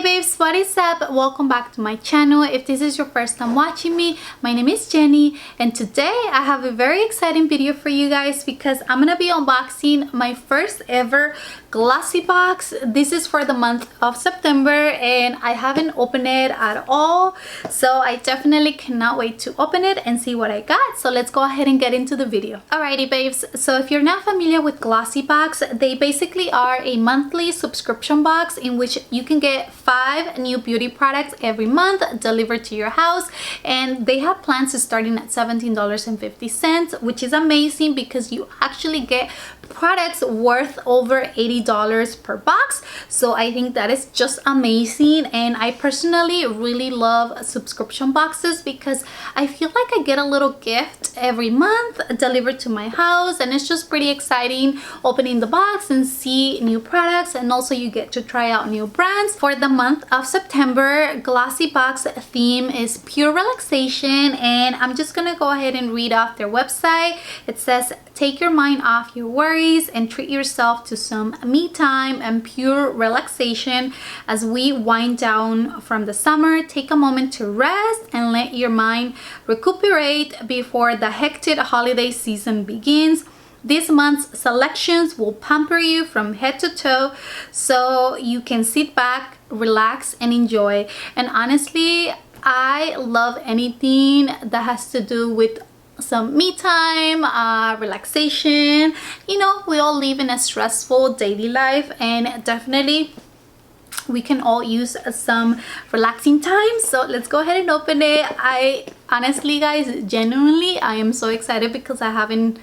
babes, what is up? Welcome back to my channel. If this is your first time watching me, my name is Jenny, and today I have a very exciting video for you guys because I'm gonna be unboxing my first ever Glossybox. This is for the month of September and I haven't opened it at all, so I definitely cannot wait to open it and see what I got. So let's go ahead and get into the video. Alrighty babes, so if you're not familiar with Glossybox, they basically are a monthly subscription box in which you can get 5 new beauty products every month delivered to your house, and they have plans starting at $17.50, which is amazing because you actually get products worth over $80 per box. So I think that is just amazing, and I personally really love subscription boxes because I feel like I get a little gift every month delivered to my house, and it's just pretty exciting opening the box and see new products, and also you get to try out new brands. For the month of September, Glossybox theme is pure relaxation, and I'm just gonna go ahead and read off their website. It says, take your mind off your worries and treat yourself to some me time and pure relaxation. As we wind down from the summer, take a moment to rest and let your mind recuperate before the hectic holiday season begins. This month's selections will pamper you from head to toe, so you can sit back, relax, and enjoy. And honestly, I love anything that has to do with some me time, relaxation. You know, we all live in a stressful daily life, and definitely we can all use some relaxing time. So let's go ahead and open it. I honestly, guys, genuinely, I am so excited because I haven't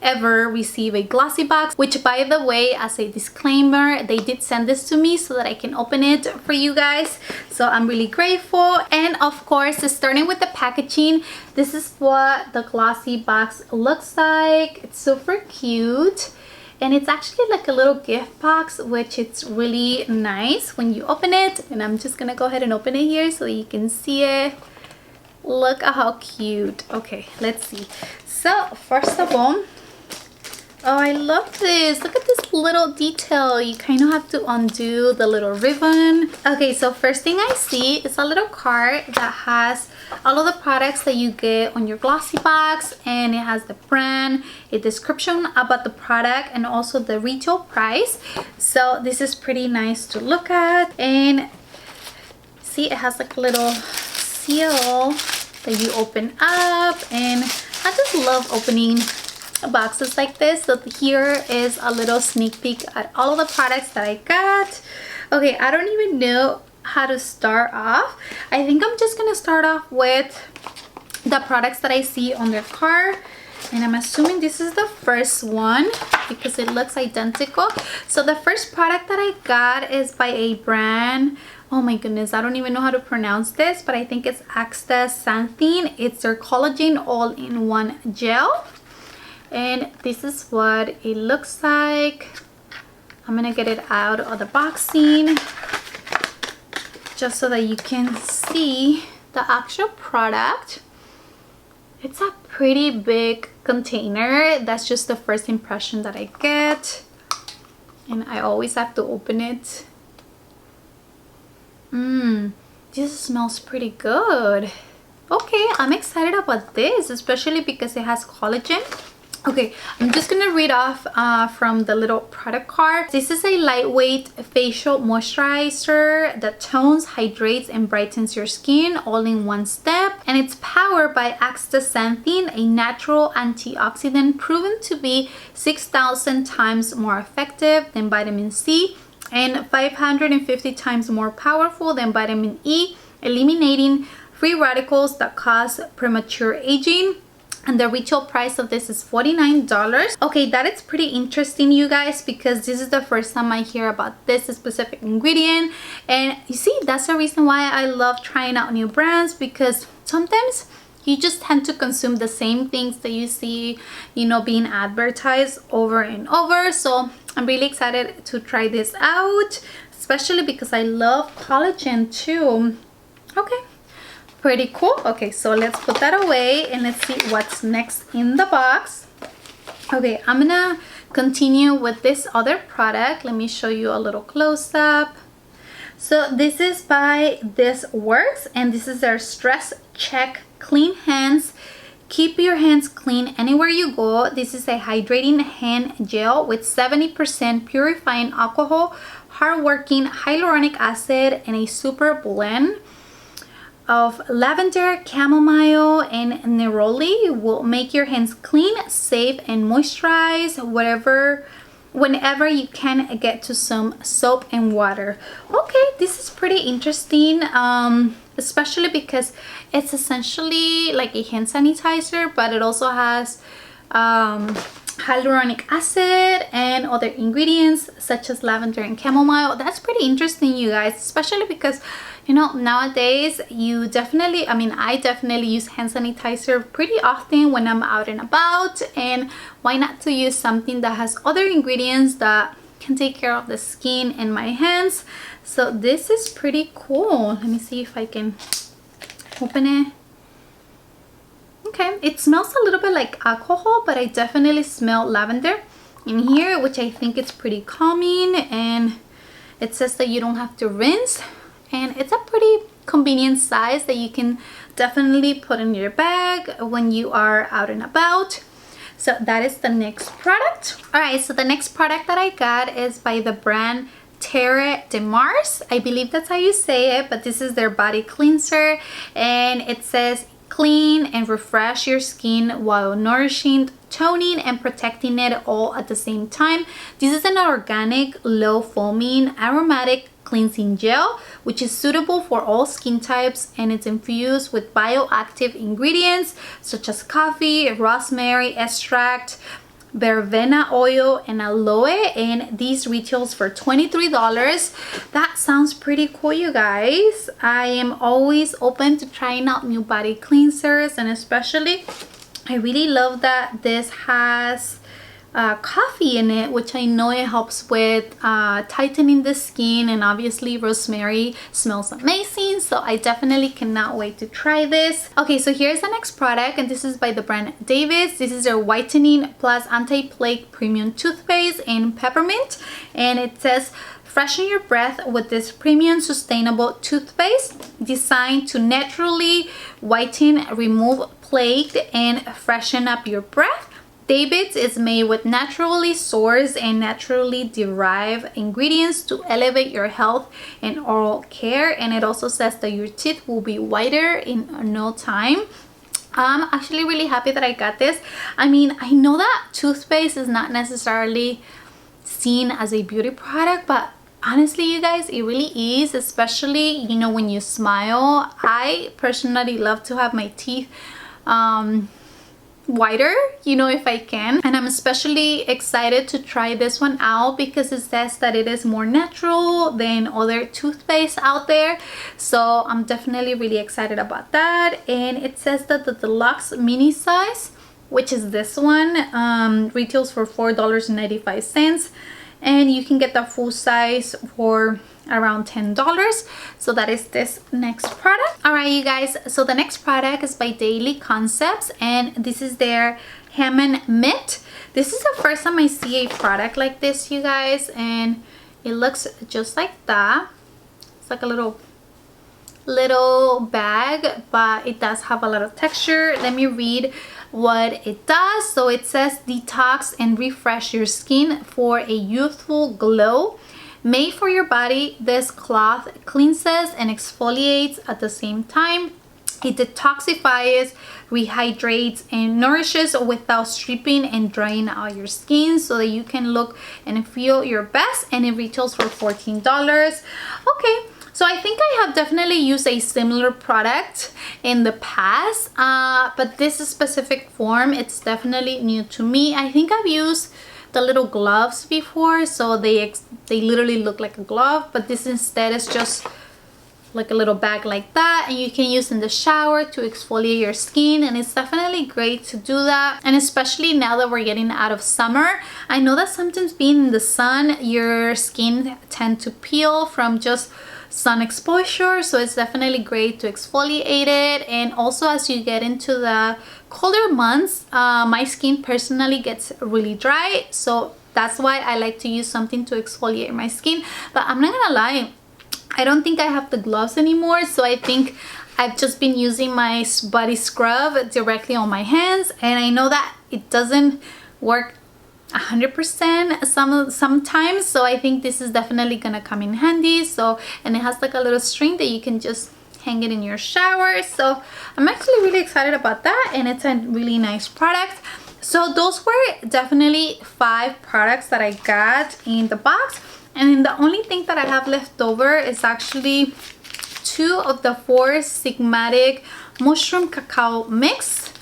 ever receive a Glossybox, which, by the way, as a disclaimer, they did send this to me so that I can open it for you guys, so I'm really grateful. And of course, starting with the packaging, this is what the Glossybox looks like. It's super cute, and it's actually like a little gift box, which it's really nice when you open it. And I'm just gonna go ahead and open it here so you can see it. Look at how cute. Okay, let's see. So first of all, oh, I love this. Look at this little detail. You kind of have to undo the little ribbon. Okay, so first thing I see is a little card that has all of the products that you get on your Glossybox, and it has the brand, a description about the product, and also the retail price. So this is pretty nice to look at. And see, it has like a little seal that you open up, and I just love opening boxes like this. So here is a little sneak peek at all of the products that I got. Okay, I don't even know how to start off. I think I'm just gonna start off with the products that I see on their card, and I'm assuming this is the first one because it looks identical. So the first product that I got is by a brand, oh my goodness, I don't even know how to pronounce this, but I think it's Xanthin. It's their Collagen all-in-one gel, and this is what it looks like. I'm gonna get it out of the boxing just so that you can see the actual product. It's a pretty big container. That's just the first impression that I get, and I always have to open it. This smells pretty good. Okay, I'm excited about this, especially because it has collagen. Okay, I'm just gonna read off from the little product card. This is a lightweight facial moisturizer that tones, hydrates, and brightens your skin all in one step. And it's powered by Xanthin, a natural antioxidant proven to be 6,000 times more effective than vitamin C and 550 times more powerful than vitamin E, eliminating free radicals that cause premature aging. And the retail price of this is $49. Okay, that is pretty interesting, you guys, because this is the first time I hear about this specific ingredient. And you see, that's the reason why I love trying out new brands, because sometimes you just tend to consume the same things that you see, you know, being advertised over and over. So I'm really excited to try this out, especially because I love collagen too. Okay, pretty cool. Okay, so let's put that away and let's see what's next in the box. Okay, I'm gonna continue with this other product. Let me show you a little close-up. So this is by This Works, and this is their Stress Check Clean Hands. Keep your hands clean anywhere you go. This is a hydrating hand gel with 70% purifying alcohol, hard-working hyaluronic acid, and a super blend of lavender, chamomile, and neroli. Will make your hands clean, safe, and moisturized whenever you can get to some soap and water. Okay, this is pretty interesting, especially because it's essentially like a hand sanitizer, but it also has hyaluronic acid and other ingredients such as lavender and chamomile. That's pretty interesting, you guys, especially because, you know, nowadays I definitely use hand sanitizer pretty often when I'm out and about, and why not to use something that has other ingredients that can take care of the skin and my hands. So this is pretty cool. Let me see if I can open it. Okay, it smells a little bit like alcohol, but I definitely smell lavender in here, which I think is pretty calming, and it says that you don't have to rinse, and it's a pretty convenient size that you can definitely put in your bag when you are out and about. So that is the next product. All right, so the next product that I got is by the brand Terre de Mars. I believe that's how you say it, but this is their body cleanser, and it says clean and refresh your skin while nourishing, toning, and protecting it all at the same time. This is an organic, low foaming, aromatic cleansing gel which is suitable for all skin types, and it's infused with bioactive ingredients such as coffee, rosemary extract, verbena oil, and aloe, and these retails for $23. That sounds pretty cool, you guys. I am always open to trying out new body cleansers, and especially I really love that this has coffee in it, which I know it helps with tightening the skin, and obviously rosemary smells amazing, so I definitely cannot wait to try this. Okay, so here's the next product, and this is by the brand Davis. This is their whitening plus anti-plaque premium toothpaste in peppermint, and it says freshen your breath with this premium sustainable toothpaste designed to naturally whiten, remove plaque, and freshen up your breath. David's is made with naturally sourced and naturally derived ingredients to elevate your health and oral care, and it also says that your teeth will be whiter in no time. I'm actually really happy that I got this. I mean, I know that toothpaste is not necessarily seen as a beauty product, but honestly, you guys, it really is, especially, you know, when you smile. I personally love to have my teeth whiter, you know, if I can, and I'm especially excited to try this one out because it says that it is more natural than other toothpaste out there, so I'm definitely really excited about that. And it says that the deluxe mini size, which is this one, retails for $4.95, and you can get the full size for around $10. So that is this next product. All right, you guys, so the next product is by Daily Concepts, and this is their Hammond Mitt. This is the first time I see a product like this, you guys, and it looks just like that. It's like a little bag, but it does have a lot of texture. Let me read what it does. So it says detox and refresh your skin for a youthful glow. Made for your body, this cloth cleanses and exfoliates at the same time. It detoxifies, rehydrates, and nourishes without stripping and drying out your skin so that you can look and feel your best, and it retails for $14. Okay, so I think I have definitely used a similar product in the past, but this specific form, it's definitely new to me. I think I've used the little gloves before, so they literally look like a glove, but this instead is just like a little bag like that, and you can use in the shower to exfoliate your skin, and it's definitely great to do that. And especially now that we're getting out of summer, I know that sometimes being in the sun, your skin tend to peel from just sun exposure, so it's definitely great to exfoliate it. And also, as you get into the colder months, my skin personally gets really dry, so that's why I like to use something to exfoliate my skin. But I'm not gonna lie, I don't think I have the gloves anymore, so I think I've just been using my body scrub directly on my hands, and I know that it doesn't work 100% sometimes, so I think this is definitely gonna come in handy. So, and it has like a little string that you can just hang it in your shower, so I'm actually really excited about that, and it's a really nice product. So those were definitely 5 products that I got in the box, and then the only thing that I have left over is actually 2 of the 4 Sigmatic mushroom cacao mix,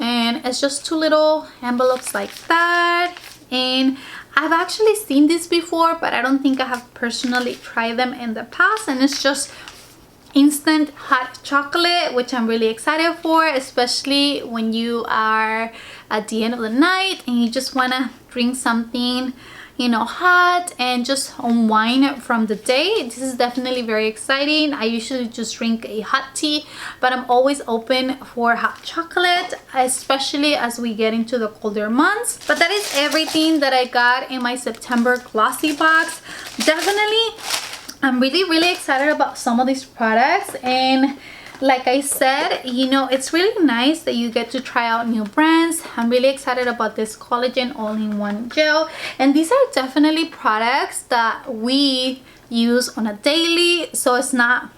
and it's just 2 little envelopes like that. And I've actually seen this before, but I don't think I have personally tried them in the past, and it's just instant hot chocolate, which I'm really excited for, especially when you are at the end of the night and you just want to drink something, you know, hot and just unwind from the day. This is definitely very exciting. I usually just drink a hot tea, but I'm always open for hot chocolate, especially as we get into the colder months. But that is everything that I got in my September Glossybox. Definitely I'm really excited about some of these products, and like I said, you know, it's really nice that you get to try out new brands. I'm really excited about this Collagen all-in-one gel, and these are definitely products that we use on a daily, so it's not,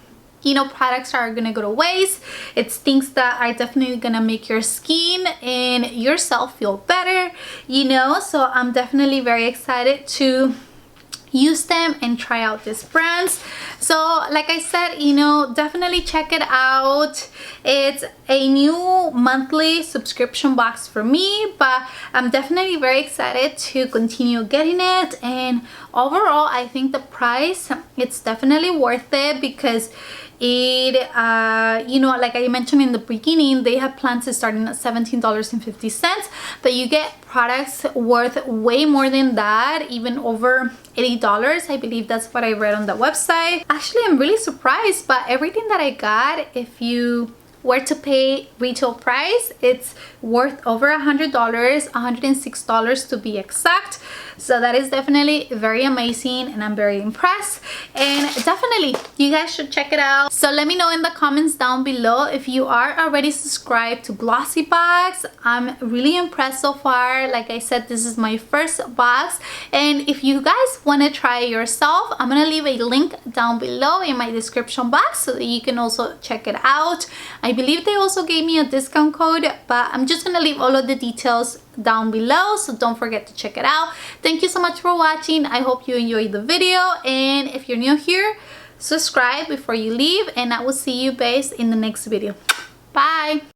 you know, products that are gonna go to waste. It's things that are definitely gonna make your skin and yourself feel better, you know. So I'm definitely very excited to use them and try out these brands. So like I said, you know, definitely check it out. It's a new monthly subscription box for me, but I'm definitely very excited to continue getting it. And overall, I think the price, it's definitely worth it, because it you know, like I mentioned in the beginning, they have plans starting at $17.50, but you get products worth way more than that, even over $80. I believe that's what I read on the website. Actually, I'm really surprised, but everything that I got, if you were to pay retail price, it's worth over $100, $106 to be exact. So that is definitely very amazing, and I'm very impressed, and definitely you guys should check it out. So let me know in the comments down below if you are already subscribed to Glossybox. I'm really impressed so far. Like I said, this is my first box, and if you guys want to try it yourself, I'm gonna leave a link down below in my description box so that you can also check it out. I believe they also gave me a discount code, but I'm just gonna leave all of the details down below, so don't forget to check it out. Thank you so much for watching. I hope you enjoyed the video, and if you're new here, subscribe before you leave, and I will see you guys in the next video. Bye.